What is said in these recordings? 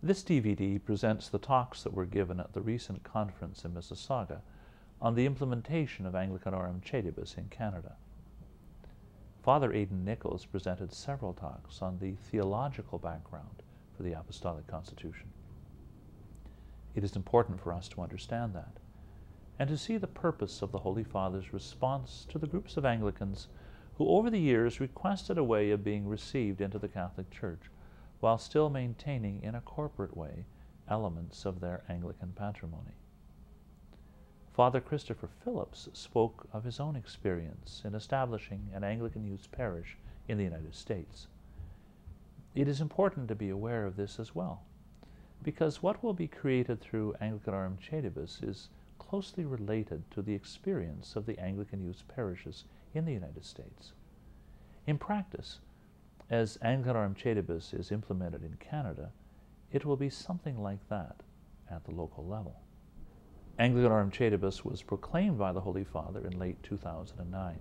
This DVD presents the talks that were given at the recent conference in Mississauga on the implementation of Anglicanorum Coetibus in Canada. Father Aidan Nichols presented several talks on the theological background for the Apostolic Constitution. It is important for us to understand that and to see the purpose of the Holy Father's response to the groups of Anglicans who over the years requested a way of being received into the Catholic Church while still maintaining in a corporate way elements of their Anglican patrimony. Father Christopher Phillips spoke of his own experience in establishing an Anglican youth parish in the United States. It is important to be aware of this as well, because what will be created through Anglicanorum Coetibus is closely related to the experience of the Anglican youth parishes in the United States. In practice, as Anglicanorum Coetibus is implemented in Canada, it will be something like that at the local level. Anglicanorum Coetibus was proclaimed by the Holy Father in late 2009.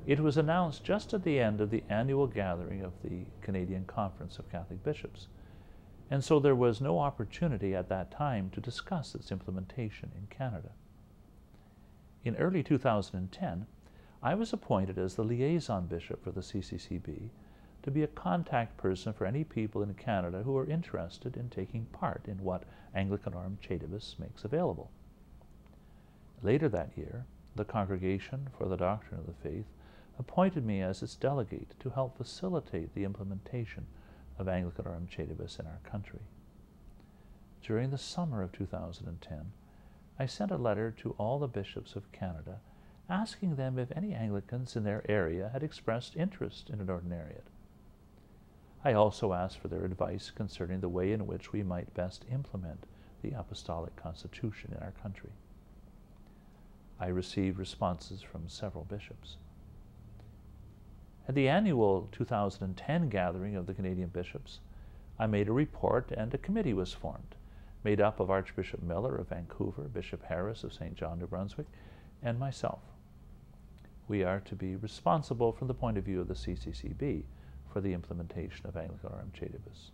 It was announced just at the end of the annual gathering of the Canadian Conference of Catholic Bishops, and so there was no opportunity at that time to discuss its implementation in Canada. In early 2010, I was appointed as the liaison bishop for the CCCB to be a contact person for any people in Canada who are interested in taking part in what Anglicanorum Coetibus makes available. Later that year, the Congregation for the Doctrine of the Faith appointed me as its delegate to help facilitate the implementation of Anglicanorum Coetibus in our country. During the summer of 2010, I sent a letter to all the bishops of Canada asking them if any Anglicans in their area had expressed interest in an ordinariate. I also asked for their advice concerning the way in which we might best implement the Apostolic Constitution in our country. I received responses from several bishops. At the annual 2010 gathering of the Canadian bishops, I made a report and a committee was formed, made up of Archbishop Miller of Vancouver, Bishop Harris of St. John, New Brunswick, and myself. We are to be responsible from the point of view of the CCCB for the implementation of Anglicanorum Coetibus.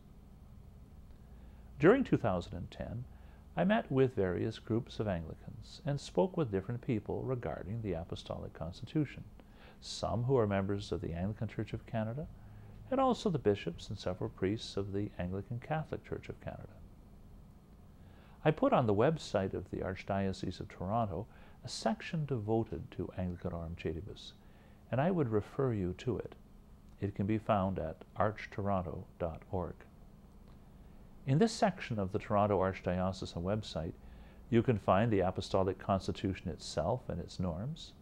During 2010, I met with various groups of Anglicans and spoke with different people regarding the Apostolic Constitution, some who are members of the Anglican Church of Canada, and also the bishops and several priests of the Anglican Catholic Church of Canada. I put on the website of the Archdiocese of Toronto a section devoted to Anglicanorum Coetibus, and I would refer you to it. It can be found at archtoronto.org. In this section of the Toronto Archdiocesan website, you can find the Apostolic Constitution itself and its norms,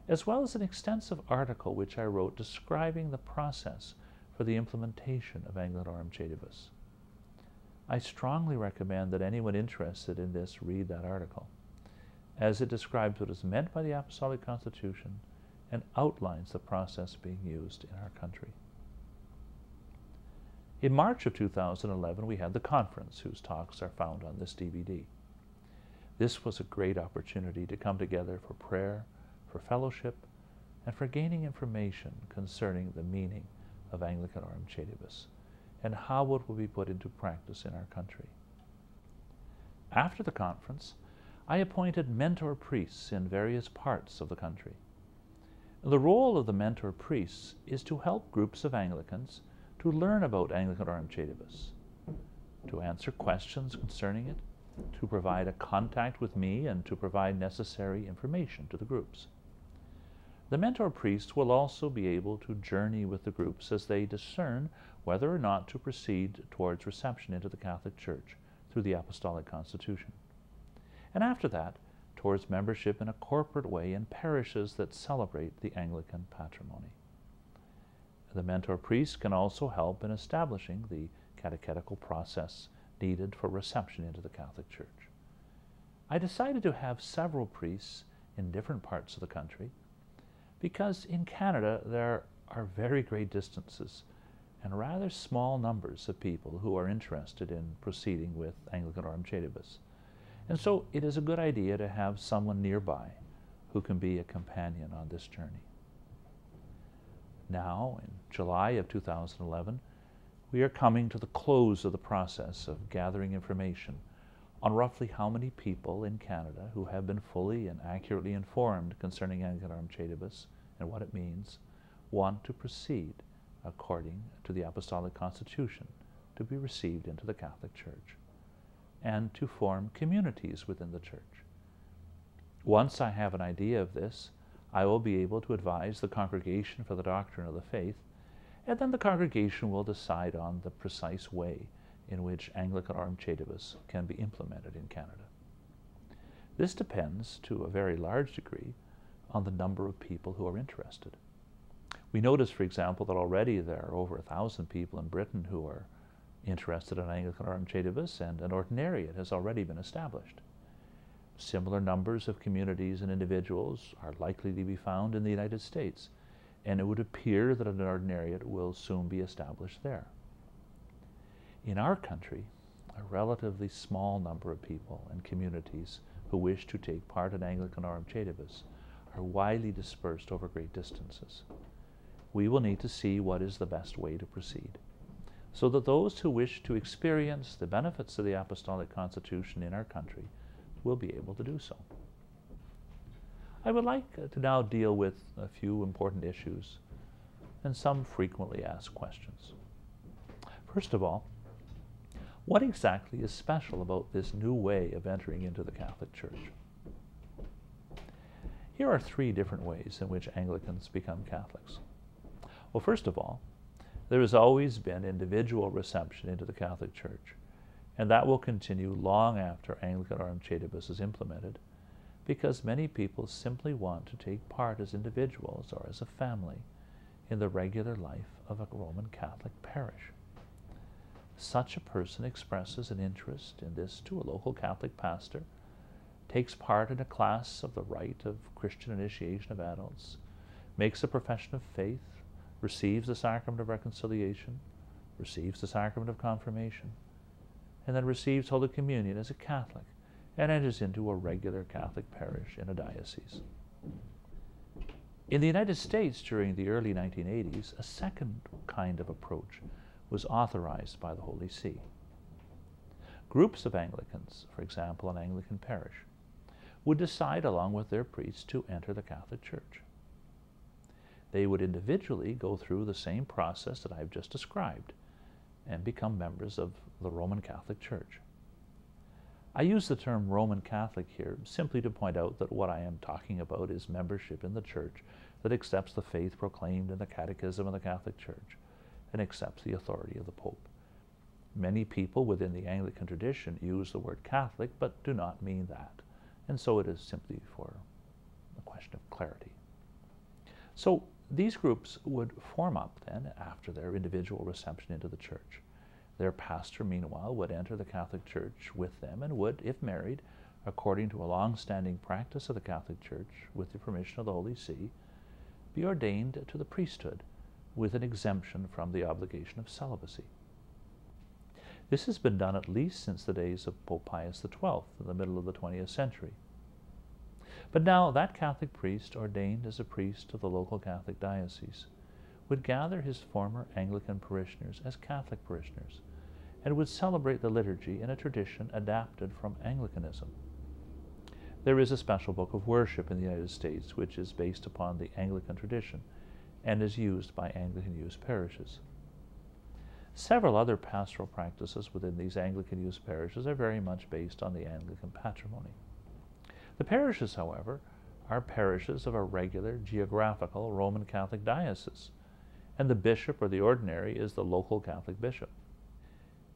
as well as an extensive article which I wrote describing the process for the implementation of Anglicanorum Coetibus. I strongly recommend that anyone interested in this read that article, as it describes what is meant by the Apostolic Constitution and outlines the process being used in our country. In March of 2011, we had the conference, whose talks are found on this DVD. This was a great opportunity to come together for prayer, for fellowship, and for gaining information concerning the meaning of Anglicanorum Coetibus and how it will be put into practice in our country. After the conference, I appointed mentor priests in various parts of the country. The role of the mentor priests is to help groups of Anglicans to learn about Anglicanorum Coetibus, to answer questions concerning it, to provide a contact with me, and to provide necessary information to the groups. The mentor priests will also be able to journey with the groups as they discern whether or not to proceed towards reception into the Catholic Church through the Apostolic Constitution, and after that, towards membership in a corporate way in parishes that celebrate the Anglican patrimony. The mentor priests can also help in establishing the catechetical process needed for reception into the Catholic Church. I decided to have several priests in different parts of the country because in Canada there are very great distances and rather small numbers of people who are interested in proceeding with Anglicanorum Coetibus. And so it is a good idea to have someone nearby who can be a companion on this journey. Now, in July of 2011, we are coming to the close of the process of gathering information on roughly how many people in Canada who have been fully and accurately informed concerning Anglicanorum Coetibus and what it means want to proceed according to the Apostolic Constitution to be received into the Catholic Church and to form communities within the Church. Once I have an idea of this, I will be able to advise the Congregation for the Doctrine of the Faith, and then the congregation will decide on the precise way in which Anglicanorum Coetibus can be implemented in Canada. This depends to a very large degree on the number of people who are interested. We notice, for example, that already there are over 1,000 people in Britain who are interested in Anglicanorum Coetibus, and an ordinariate has already been established. Similar numbers of communities and individuals are likely to be found in the United States, and it would appear that an ordinariate will soon be established there. In our country, a relatively small number of people and communities who wish to take part in Anglicanorum Coetibus are widely dispersed over great distances. We will need to see what is the best way to proceed, so that those who wish to experience the benefits of the Apostolic Constitution in our country will be able to do so. I would like to now deal with a few important issues and some frequently asked questions. First of all, what exactly is special about this new way of entering into the Catholic Church? Here are 3 different ways in which Anglicans become Catholics. Well, first of all, there has always been individual reception into the Catholic Church, and that will continue long after Anglicanorum Coetibus is implemented, because many people simply want to take part as individuals or as a family in the regular life of a Roman Catholic parish. Such a person expresses an interest in this to a local Catholic pastor, takes part in a class of the rite of Christian initiation of adults, makes a profession of faith, receives the sacrament of reconciliation, receives the sacrament of confirmation, and then receives Holy Communion as a Catholic and enters into a regular Catholic parish in a diocese. In the United States during the early 1980s, a second kind of approach was authorized by the Holy See. Groups of Anglicans, for example an Anglican parish, would decide along with their priests to enter the Catholic Church. They would individually go through the same process that I've just described and become members of the Roman Catholic Church. I use the term Roman Catholic here simply to point out that what I am talking about is membership in the Church that accepts the faith proclaimed in the Catechism of the Catholic Church and accepts the authority of the Pope. Many people within the Anglican tradition use the word Catholic but do not mean that, and so it is simply for a question of clarity. So these groups would form up then after their individual reception into the Church. Their pastor, meanwhile, would enter the Catholic Church with them and would, if married, according to a long-standing practice of the Catholic Church, with the permission of the Holy See, be ordained to the priesthood with an exemption from the obligation of celibacy. This has been done at least since the days of Pope Pius XII in the middle of the 20th century. But now that Catholic priest, ordained as a priest of the local Catholic diocese, would gather his former Anglican parishioners as Catholic parishioners and would celebrate the liturgy in a tradition adapted from Anglicanism. There is a special book of worship in the United States which is based upon the Anglican tradition and is used by Anglican youth parishes. Several other pastoral practices within these Anglican youth parishes are very much based on the Anglican patrimony. The parishes, however, are parishes of a regular geographical Roman Catholic diocese, and the bishop or the ordinary is the local Catholic bishop.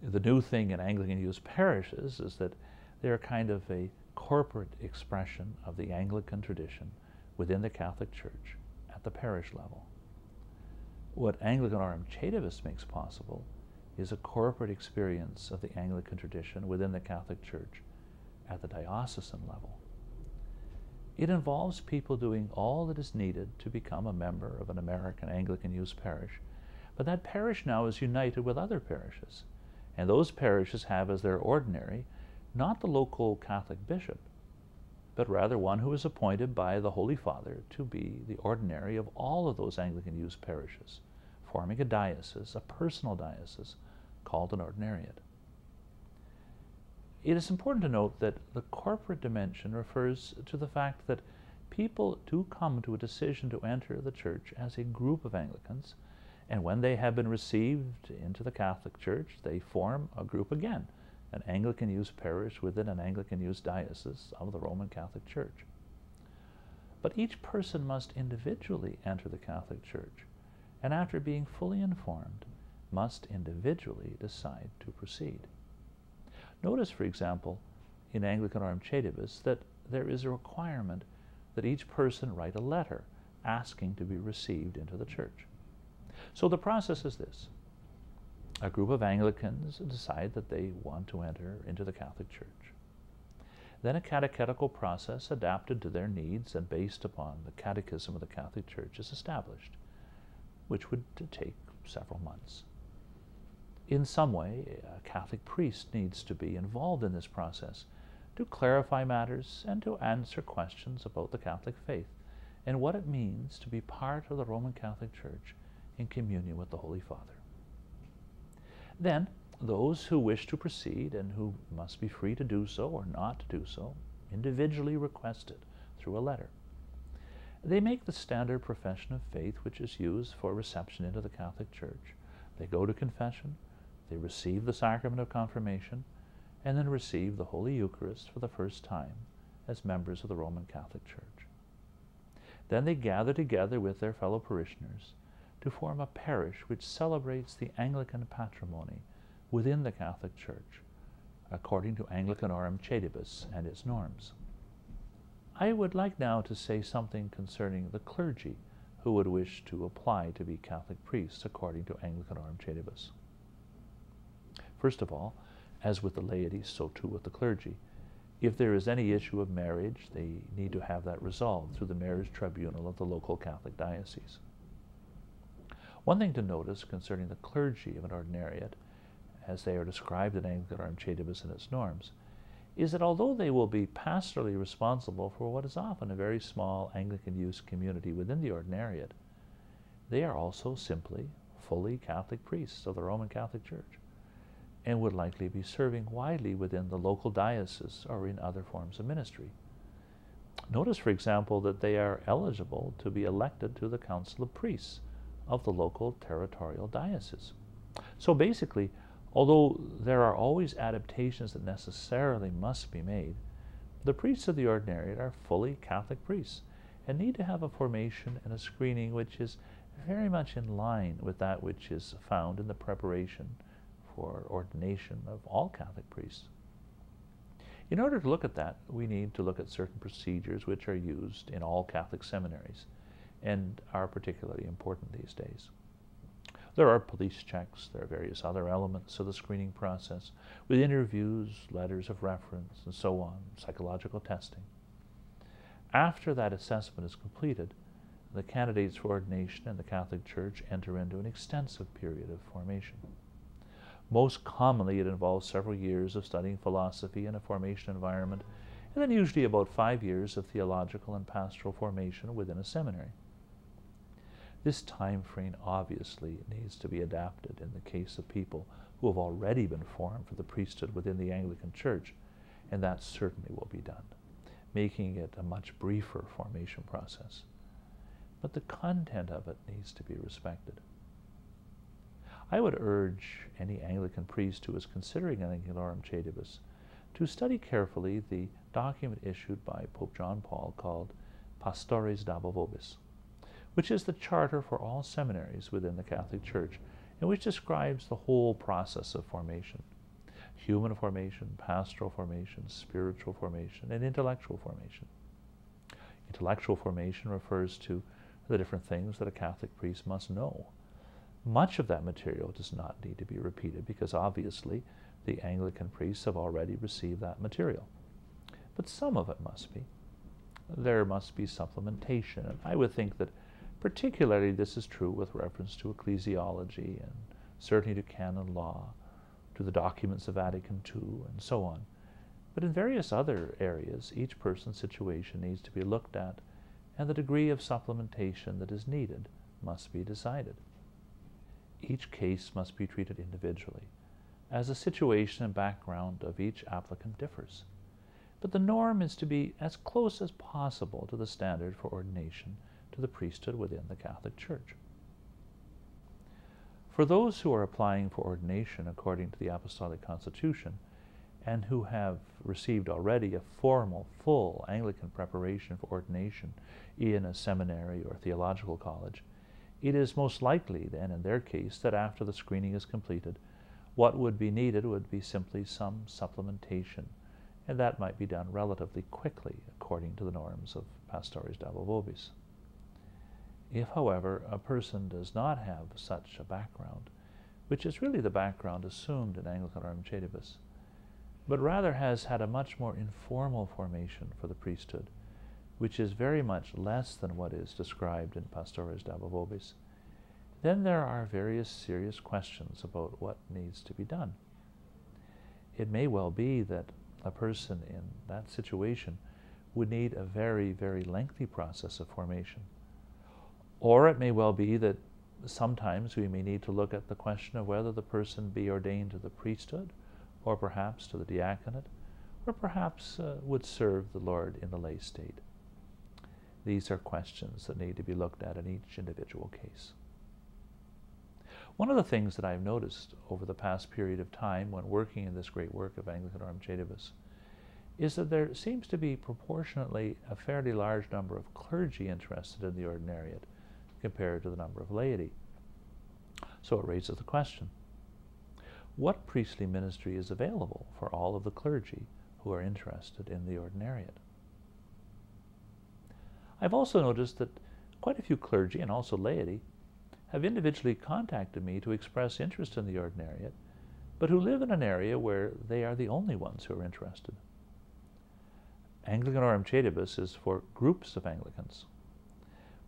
The new thing in Anglican youth parishes is that they are kind of a corporate expression of the Anglican tradition within the Catholic Church at the parish level. What Anglicanorum Coetibus makes possible is a corporate experience of the Anglican tradition within the Catholic Church at the diocesan level. It involves people doing all that is needed to become a member of an American Anglican youth parish, but that parish now is united with other parishes, and those parishes have as their ordinary not the local Catholic bishop, but rather one who is appointed by the Holy Father to be the ordinary of all of those Anglican youth parishes, forming a diocese, a personal diocese, called an ordinariate. It is important to note that the corporate dimension refers to the fact that people do come to a decision to enter the Church as a group of Anglicans, and when they have been received into the Catholic Church, they form a group again, an Anglican Youth Parish within an Anglican Youth Diocese of the Roman Catholic Church. But each person must individually enter the Catholic Church, and after being fully informed, must individually decide to proceed. Notice, for example, in Anglicanorum Coetibus that there is a requirement that each person write a letter asking to be received into the Church. So the process is this. A group of Anglicans decide that they want to enter into the Catholic Church. Then a catechetical process adapted to their needs and based upon the Catechism of the Catholic Church is established, which would take several months. In some way, a Catholic priest needs to be involved in this process to clarify matters and to answer questions about the Catholic faith and what it means to be part of the Roman Catholic Church in communion with the Holy Father. Then, those who wish to proceed and who must be free to do so or not to do so, individually request it through a letter. They make the standard profession of faith which is used for reception into the Catholic Church. They go to confession, they receive the sacrament of confirmation, and then receive the Holy Eucharist for the first time as members of the Roman Catholic Church. Then they gather together with their fellow parishioners to form a parish which celebrates the Anglican patrimony within the Catholic Church, according to Anglicanorum Coetibus and its norms. I would like now to say something concerning the clergy who would wish to apply to be Catholic priests according to Anglicanorum Coetibus. First of all, as with the laity, so too with the clergy, if there is any issue of marriage, they need to have that resolved through the marriage tribunal of the local Catholic diocese. One thing to notice concerning the clergy of an ordinariate, as they are described in Anglicanorum Coetibus and its norms, is that although they will be pastorally responsible for what is often a very small Anglican youth community within the ordinariate, they are also simply fully Catholic priests of the Roman Catholic Church, and would likely be serving widely within the local diocese or in other forms of ministry. Notice, for example, that they are eligible to be elected to the Council of Priests of the local territorial diocese. So basically, although there are always adaptations that necessarily must be made, the priests of the ordinariate are fully Catholic priests and need to have a formation and a screening which is very much in line with that which is found in the preparation for ordination of all Catholic priests. In order to look at that, we need to look at certain procedures which are used in all Catholic seminaries and are particularly important these days. There are police checks, there are various other elements of the screening process, with interviews, letters of reference, and so on, psychological testing. After that assessment is completed, the candidates for ordination in the Catholic Church enter into an extensive period of formation. Most commonly, it involves several years of studying philosophy in a formation environment, and then usually about 5 years of theological and pastoral formation within a seminary. This time frame obviously needs to be adapted in the case of people who have already been formed for the priesthood within the Anglican Church, and that certainly will be done, making it a much briefer formation process. But the content of it needs to be respected. I would urge any Anglican priest who is considering Anglicanorum Coetibus to study carefully the document issued by Pope John Paul called Pastores Dabo Vobis, which is the charter for all seminaries within the Catholic Church, and which describes the whole process of formation: human formation, pastoral formation, spiritual formation, and intellectual formation. Intellectual formation refers to the different things that a Catholic priest must know. Much of that material does not need to be repeated because obviously the Anglican priests have already received that material. But some of it must be. There must be supplementation, and I would think that particularly this is true with reference to ecclesiology and certainly to canon law, to the documents of Vatican II, and so on. But in various other areas, each person's situation needs to be looked at, and the degree of supplementation that is needed must be decided. Each case must be treated individually, as the situation and background of each applicant differs. But the norm is to be as close as possible to the standard for ordination to the priesthood within the Catholic Church. For those who are applying for ordination according to the Apostolic Constitution and who have received already a formal, full Anglican preparation for ordination in a seminary or theological college, it is most likely then in their case that after the screening is completed, what would be needed would be simply some supplementation, and that might be done relatively quickly according to the norms of Pastores Dabo Vobis. If, however, a person does not have such a background, which is really the background assumed in Anglicanorum Coetibus, but rather has had a much more informal formation for the priesthood, which is very much less than what is described in Pastores Dabo Vobis, then there are various serious questions about what needs to be done. It may well be that a person in that situation would need a very, very lengthy process of formation. Or it may well be that sometimes we may need to look at the question of whether the person be ordained to the priesthood, or perhaps to the diaconate, or perhaps would serve the Lord in the lay state. These are questions that need to be looked at in each individual case. One of the things that I've noticed over the past period of time when working in this great work of Anglicanorum Coetibus is that there seems to be proportionately a fairly large number of clergy interested in the ordinariate compared to the number of laity. So it raises the question, what priestly ministry is available for all of the clergy who are interested in the ordinariate? I've also noticed that quite a few clergy and also laity have individually contacted me to express interest in the ordinariate, but who live in an area where they are the only ones who are interested. Anglicanorum Coetibus is for groups of Anglicans.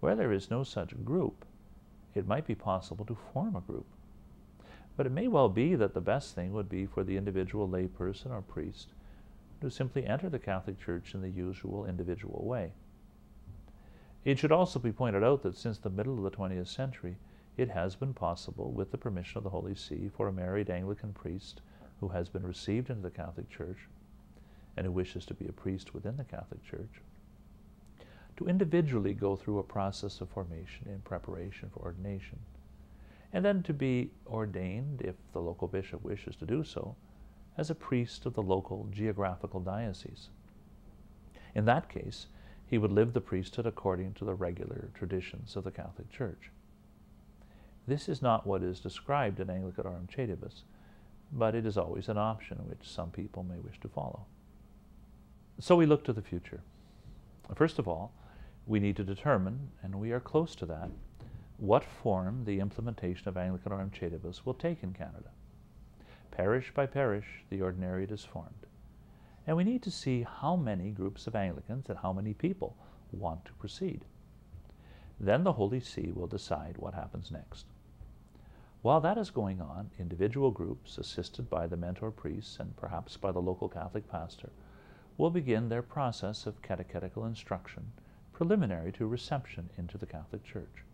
Where there is no such group, it might be possible to form a group. But it may well be that the best thing would be for the individual layperson or priest to simply enter the Catholic Church in the usual individual way. It should also be pointed out that since the middle of the 20th century, it has been possible, with the permission of the Holy See, for a married Anglican priest who has been received into the Catholic Church and who wishes to be a priest within the Catholic Church, to individually go through a process of formation in preparation for ordination, and then to be ordained, if the local bishop wishes to do so, as a priest of the local geographical diocese. In that case, he would live the priesthood according to the regular traditions of the Catholic Church. This is not what is described in Anglicanorum Coetibus, but it is always an option which some people may wish to follow. So we look to the future. First of all, we need to determine, and we are close to that, what form the implementation of Anglicanorum Coetibus will take in Canada. Parish by parish, the ordinariate is formed. And we need to see how many groups of Anglicans and how many people want to proceed. Then the Holy See will decide what happens next. While that is going on, individual groups, assisted by the mentor priests and perhaps by the local Catholic pastor, will begin their process of catechetical instruction preliminary to reception into the Catholic Church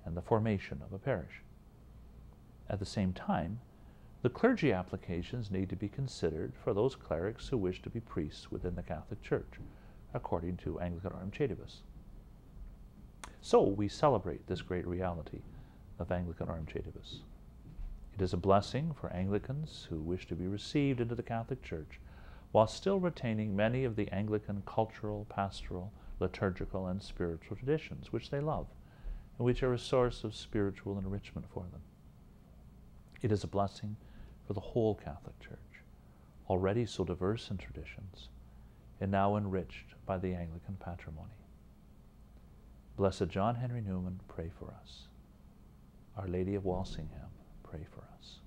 and the formation of a parish. At the same time, the clergy applications need to be considered for those clerics who wish to be priests within the Catholic Church, according to Anglicanorum Coetibus. So we celebrate this great reality of Anglicanorum Coetibus. It is a blessing for Anglicans who wish to be received into the Catholic Church while still retaining many of the Anglican cultural, pastoral, liturgical, and spiritual traditions which they love and which are a source of spiritual enrichment for them. It is a blessing for the whole Catholic Church, already so diverse in traditions, and now enriched by the Anglican patrimony. Blessed John Henry Newman, pray for us. Our Lady of Walsingham, pray for us.